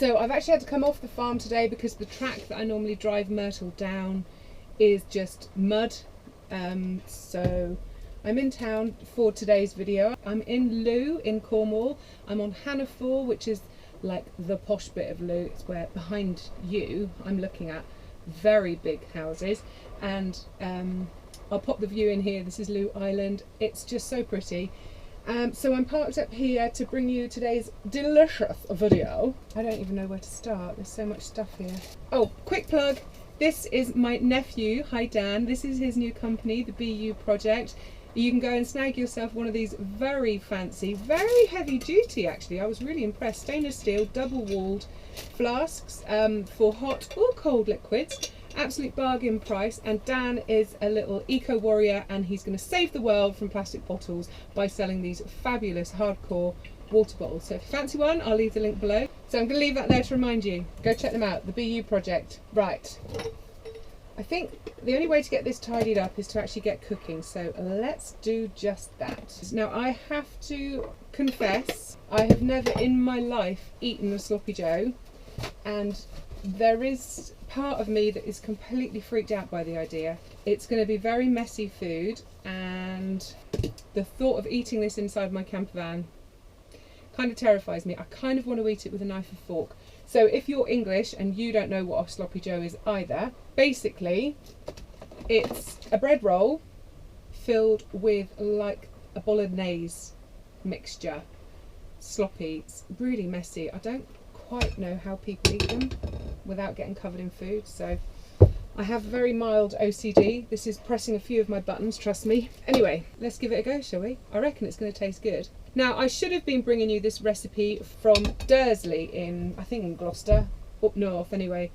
So I've actually had to come off the farm today because the track that I normally drive Myrtle down is just mud. So I'm in town for today's video. I'm in Loo in Cornwall. I'm on Hannaford, which is like the posh bit of Loo. It's where behind you I'm looking at very big houses, and I'll pop the view in here. This is Loo Island. It's just so pretty. So I'm parked up here to bring you today's delicious video. I don't even know where to start. There's so much stuff here. Oh, quick plug. This is my nephew. Hi Dan. This is his new company, the BU Project. You can go and snag yourself one of these very fancy, very heavy duty actually. I was really impressed. Stainless steel, double walled flasks for hot or cold liquids. Absolute bargain price. And Dan is a little eco warrior, and he's going to save the world from plastic bottles by selling these fabulous hardcore water bottles. So if you fancy one, I'll leave the link below. So I'm going to leave that there to remind you. Go check them out, the BU Project. Right. I think the only way to get this tidied up is to actually get cooking, so let's do just that. Now I have to confess, I have never in my life eaten a sloppy joe, and there is part of me that is completely freaked out by the idea. It's going to be very messy food, and the thought of eating this inside my camper van kind of terrifies me. I kind of want to eat it with a knife and fork. So if you're English and you don't know what a sloppy joe is either, basically it's a bread roll filled with like a bolognese mixture. Sloppy, it's really messy. I don't quite know how people eat them without getting covered in food, so I have very mild OCD. This is pressing a few of my buttons, trust me. Anyway, let's give it a go, shall we? I reckon it's going to taste good. Now, I should have been bringing you this recipe from Dursley in, I think in Gloucester, up north anyway.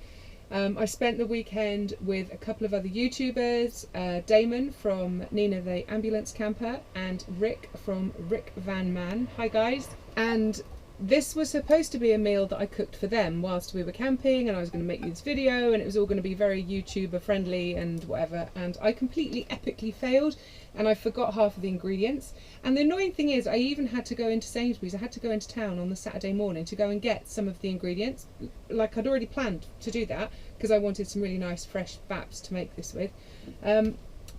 I spent the weekend with a couple of other YouTubers, Damon from Nina the Ambulance Camper and Rick from Rick Van Man. Hi guys. And this was supposed to be a meal that I cooked for them whilst we were camping, and I was going to make you this video, and it was all going to be very YouTuber friendly and whatever, and I completely epically failed, and I forgot half of the ingredients. And the annoying thing is I even had to go into Sainsbury's. I had to go into town on the Saturday morning to go and get some of the ingredients. Like, I'd already planned to do that because I wanted some really nice fresh baps to make this with.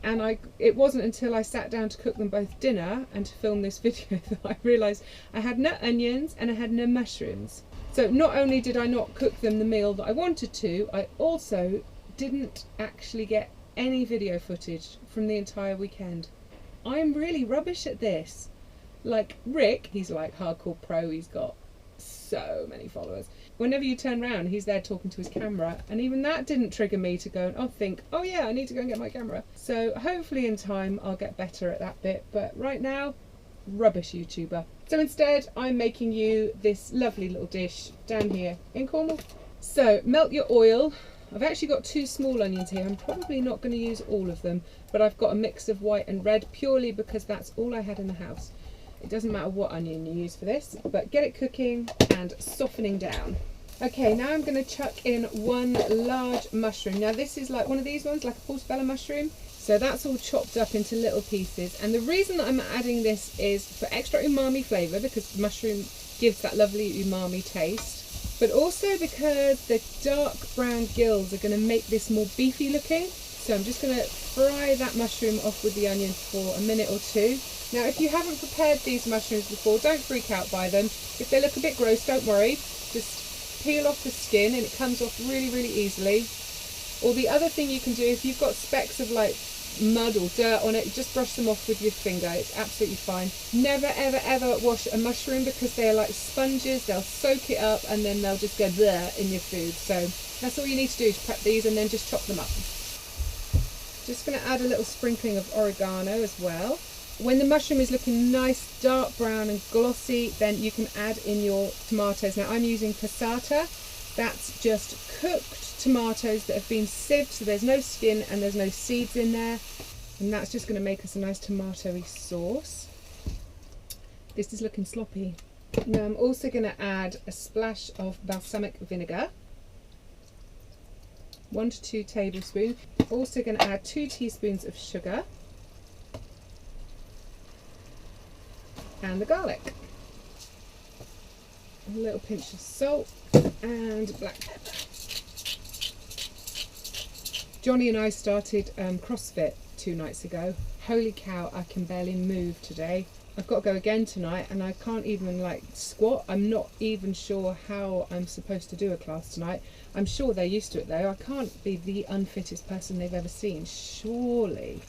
And it wasn't until I sat down to cook them both dinner and to film this video that I realised I had no onions and I had no mushrooms. So not only did I not cook them the meal that I wanted to, I also didn't actually get any video footage from the entire weekend. I'm really rubbish at this. Like Rick, he's like hardcore pro, he's got so many followers. Whenever you turn around, he's there talking to his camera, and even that didn't trigger me to go and think, oh yeah, I need to go and get my camera. So hopefully in time I'll get better at that bit, but right now, rubbish YouTuber. So instead I'm making you this lovely little dish down here in Cornwall. So melt your oil. I've actually got 2 small onions here. I'm probably not going to use all of them, but I've got a mix of white and red purely because that's all I had in the house. It doesn't matter what onion you use for this, but get it cooking and softening down. Okay, now I'm going to chuck in 1 large mushroom. Now this is like one of these ones, like a portobello mushroom. So that's all chopped up into little pieces. And the reason that I'm adding this is for extra umami flavour, because mushroom gives that lovely umami taste. But also because the dark brown gills are going to make this more beefy looking. So I'm just going to fry that mushroom off with the onion for a minute or 2. Now if you haven't prepared these mushrooms before, don't freak out by them. If they look a bit gross, don't worry. Just peel off the skin and it comes off really, really easily. Or the other thing you can do, if you've got specks of like mud or dirt on it, just brush them off with your finger. It's absolutely fine. Never ever ever wash a mushroom because they're like sponges. They'll soak it up and then they'll just go there in your food. So that's all you need to do is prep these and then just chop them up. Just going to add a little sprinkling of oregano as well. When the mushroom is looking nice dark brown and glossy, then you can add in your tomatoes. Now I'm using passata. That's just cooked tomatoes that have been sieved, so there's no skin and there's no seeds in there. And that's just going to make us a nice tomatoey sauce. This is looking sloppy. Now I'm also going to add a splash of balsamic vinegar. 1 to 2 tablespoons. Also going to add 2 teaspoons of sugar. And the garlic. A little pinch of salt and black pepper. Jonny and I started CrossFit 2 nights ago. Holy cow, I can barely move today. I've got to go again tonight and I can't even like squat. I'm not even sure how I'm supposed to do a class tonight. I'm sure they're used to it though. I can't be the unfittest person they've ever seen, surely.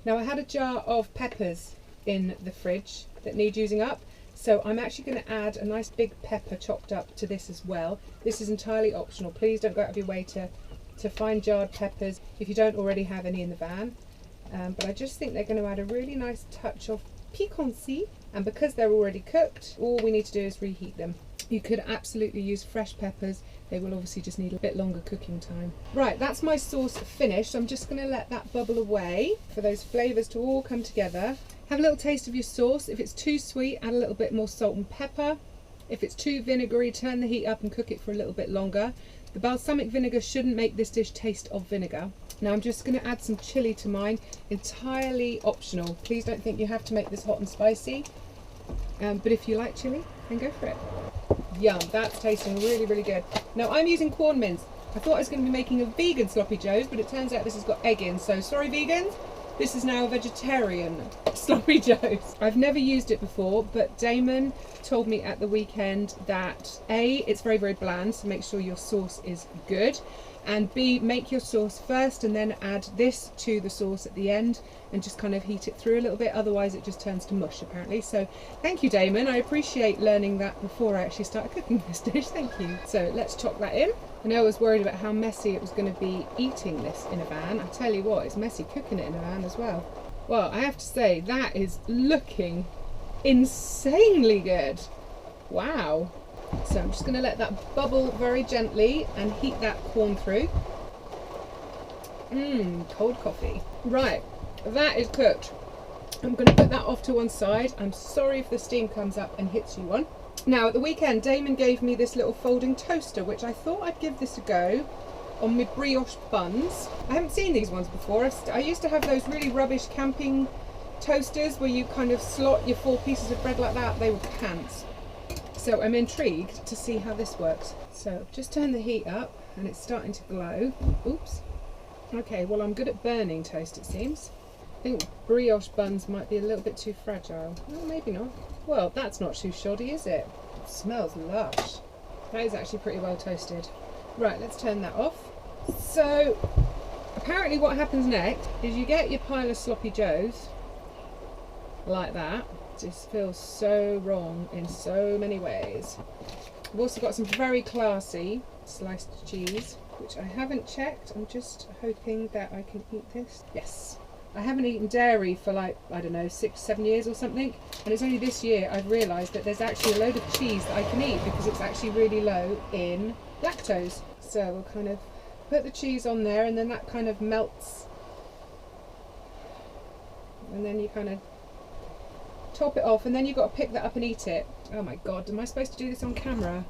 Now I had a jar of peppers in the fridge that need using up. So I'm actually going to add a nice big pepper chopped up to this as well. This is entirely optional. Please don't go out of your way to find jarred peppers if you don't already have any in the van. But I just think they're going to add a really nice touch of piquancy, and because they're already cooked, all we need to do is reheat them. You could absolutely use fresh peppers. They will obviously just need a bit longer cooking time. Right, that's my sauce finished. I'm just going to let that bubble away for those flavours to all come together. Have a little taste of your sauce. If it's too sweet, add a little bit more salt and pepper. If it's too vinegary, turn the heat up and cook it for a little bit longer. The balsamic vinegar shouldn't make this dish taste of vinegar. Now I'm just going to add some chilli to mine, entirely optional. Please don't think you have to make this hot and spicy, but if you like chilli, then go for it. Yum, that's tasting really, really good. Now I'm using Quorn Mince. I thought I was going to be making a vegan sloppy joes, but it turns out this has got egg in, so sorry vegans. This is now a vegetarian sloppy joes. I've never used it before, but Damon told me at the weekend that A, it's very, very bland, so make sure your sauce is good. And B, make your sauce first and then add this to the sauce at the end and just kind of heat it through a little bit, otherwise it just turns to mush apparently. So thank you Damon, I appreciate learning that before I actually started cooking this dish, thank you. So let's chop that in. I know I was worried about how messy it was going to be eating this in a van. I tell you what, it's messy cooking it in a van as well. Well, I have to say that is looking insanely good. Wow. So I'm just going to let that bubble very gently and heat that corn through. Cold coffee. Right, that is cooked. I'm going to put that off to one side. I'm sorry if the steam comes up and hits you one. Now at the weekend Damon gave me this little folding toaster, which I thought I'd give this a go on my brioche buns. I haven't seen these ones before. I used to have those really rubbish camping toasters where you kind of slot your 4 pieces of bread like that. They were pants. So I'm intrigued to see how this works. So just turn the heat up and it's starting to glow. Oops. Okay, well I'm good at burning toast it seems. I think brioche buns might be a little bit too fragile. Well, maybe not. Well, that's not too shoddy, is it? It smells lush. That is actually pretty well toasted. Right, let's turn that off. So apparently what happens next is you get your pile of sloppy joes like that. Just feels so wrong in so many ways. I've also got some very classy sliced cheese, which I haven't checked. I'm just hoping that I can eat this. Yes. I haven't eaten dairy for like, I don't know, 6-7 years or something. And it's only this year I've realised that there's actually a load of cheese that I can eat because it's actually really low in lactose. So we'll kind of put the cheese on there and then that kind of melts. And then you kind of top it off and then you've got to pick that up and eat it. Oh my god, am I supposed to do this on camera?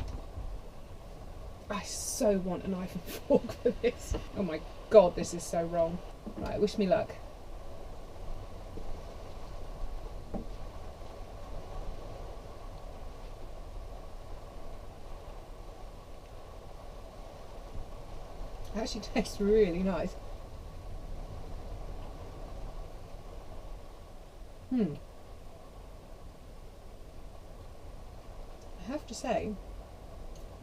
I so want a knife and fork for this. Oh my god, this is so wrong. Right, wish me luck. It actually tastes really nice. I have to say,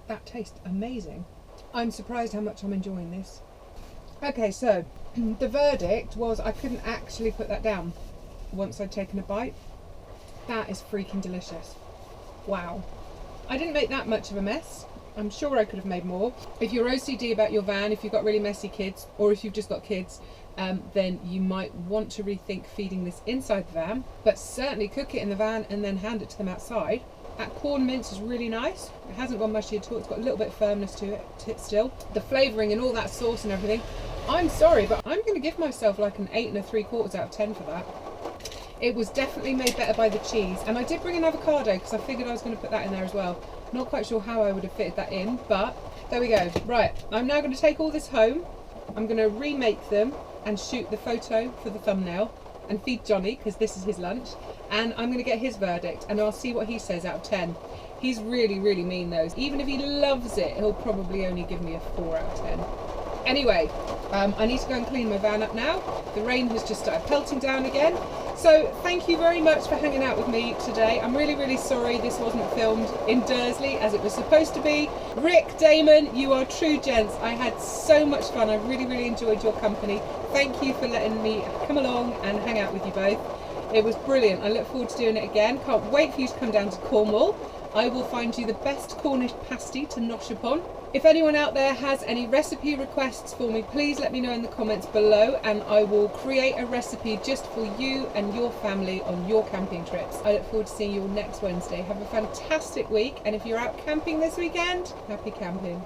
that tastes amazing. I'm surprised how much I'm enjoying this. Okay, so the verdict was I couldn't actually put that down once I'd taken a bite. That is freaking delicious. Wow. I didn't make that much of a mess. I'm sure I could have made more. If you're OCD about your van, if you've got really messy kids, or if you've just got kids, then you might want to rethink feeding this inside the van, but certainly cook it in the van and then hand it to them outside. That Quorn Mince is really nice. It hasn't gone mushy at all. It's got a little bit of firmness to it still. The flavouring and all that sauce and everything. I'm sorry, but I'm going to give myself like an 8 3/4 out of 10 for that. It was definitely made better by the cheese. And I did bring an avocado because I figured I was going to put that in there as well. Not quite sure how I would have fitted that in, but there we go. Right, I'm now going to take all this home. I'm going to remake them and shoot the photo for the thumbnail and feed Jonny because this is his lunch. and I'm going to get his verdict and I'll see what he says out of 10. He's really, really mean though. Even if he loves it, he'll probably only give me a 4 out of 10. Anyway, I need to go and clean my van up now. The rain has just started pelting down again. So thank you very much for hanging out with me today. I'm really, really sorry this wasn't filmed in Dursley as it was supposed to be. Rick, Damon, you are true gents. I had so much fun. I really, really enjoyed your company. Thank you for letting me come along and hang out with you both. It was brilliant. I look forward to doing it again. Can't wait for you to come down to Cornwall. I will find you the best Cornish pasty to nosh upon. If anyone out there has any recipe requests for me, please let me know in the comments below and I will create a recipe just for you and your family on your camping trips. I look forward to seeing you all next Wednesday. Have a fantastic week, and if you're out camping this weekend, happy camping.